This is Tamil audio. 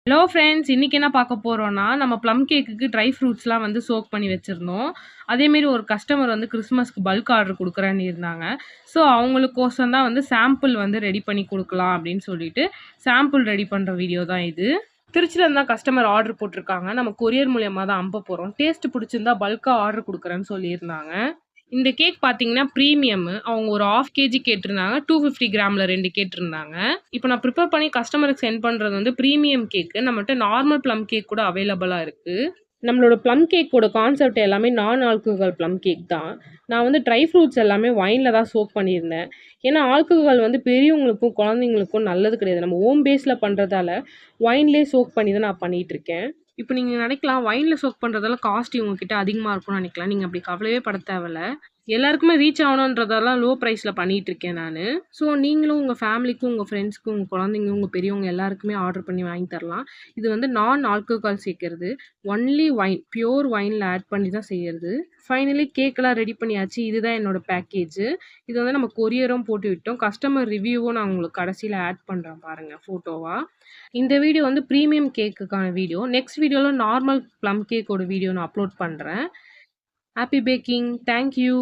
Hello friends! இன்னைக்கு என்ன பார்க்க போறோம்னா, நம்ம ப்ளம் கேக்குக்கு ட்ரை ஃப்ரூட்ஸ்லாம் வந்து சோக் பண்ணி வச்சிருந்தோம். அதேமாரி ஒரு கஸ்டமர் வந்து கிறிஸ்மஸ்க்கு பல்க் ஆர்டர் குடுக்குறேன்னு இருந்தாங்க. ஸோ அவங்களுக்கோசரம் தான் வந்து சாம்பிள் வந்து ரெடி பண்ணி குடுக்கலாம் அப்படின்னு சொல்லிட்டு, சாம்பிள் ரெடி பண்ற வீடியோ தான் இது. திருச்சில இருந்து தான் கஸ்டமர் ஆர்டர் போட்டிருக்காங்க. நம்ம கொரியர் மூலியமா தான் அனுப்ப போறோம். டேஸ்ட் பிடிச்சிருந்தா பல்க்கா ஆர்டர் குடுக்குறேன்னு சொல்லியிருந்தாங்க. இந்த கேக் பார்த்தீங்கன்னா, பிரீமியம். அவங்க ஒரு 1/2 கேஜி கேட்டிருந்தாங்க. 250 கிராம்ல 2 கேட்டிருந்தாங்க. இப்போ நான் ப்ரிப்பேர் பண்ணி கஸ்டமருக்கு சென்ட் பண்றது வந்து பிரீமியம் கேக்கு. நம்மள்ட்ட நார்மல் ப்ளம் கேக் கூட அவைலபிளா இருக்கு. நம்மளோட ப்ளம் கேக்கோட கான்செப்ட் எல்லாமே நான் ஆல்கஹால் ப்ளம் கேக் தான். நான் வந்து ட்ரை ஃப்ரூட்ஸ் எல்லாமே ஒயின்ல தான் சோக் பண்ணியிருந்தேன். ஏன்னா, ஆல்கஹால் வந்து பெரியவங்களுக்கும், குழந்தைங்களுக்கும் நல்லது கிடையாது. நம்ம ஹோம் பேஸ்ல பண்றதால, ஒயின்லேயே சோக் பண்ணி தான் நான் பண்ணிட்டுருக்கேன். இப்ப நீங்க நினைக்கலாம், ஒயின்ல சோக் பண்றதெல்லாம் காஸ்ட் இவங்ககிட்ட அதிகமா இருக்கும்னு நினைக்கலாம். நீங்க அப்படி கவலையே பட தேவையில்ல. எல்லாருக்குமே ரீச் ஆகணுன்றதெல்லாம் லோ பிரைஸ்ல பண்ணிட்டு இருக்கேன் நானு. ஸோ நீங்களும் உங்க ஃபேமிலிக்கும், உங்க ஃப்ரெண்ட்ஸ்க்கும், உங்க குழந்தைங்க, உங்க பெரியவங்க எல்லாருக்குமே ஆர்டர் பண்ணி வாங்கி தரலாம். இது வந்து நான் ஆல்கஹால் சேர்க்கிறது. ஒன்லி ஒயின், பியூர் ஒயின்ல ஆட் பண்ணி தான் செய்யறது. ஃபைனலி கேக்லாம் ரெடி பண்ணியாச்சு. இதுதான் என்னோட பேக்கேஜ். இது வந்து நம்ம கொரியரும் போட்டு விட்டோம். கஸ்டமர் ரிவ்யூவும் நான் உங்களுக்கு கடைசியில ஆட் பண்றேன் பாருங்க ஃபோட்டோவா. இந்த வீடியோ வந்து பிரீமியம் கேக்குக்கான வீடியோ. நெக்ஸ்ட் வீடியோல நார்மல் ப்ளம் கேக்கோட வீடியோ நான் அப்லோட் பண்றேன். Happy baking. Thank you.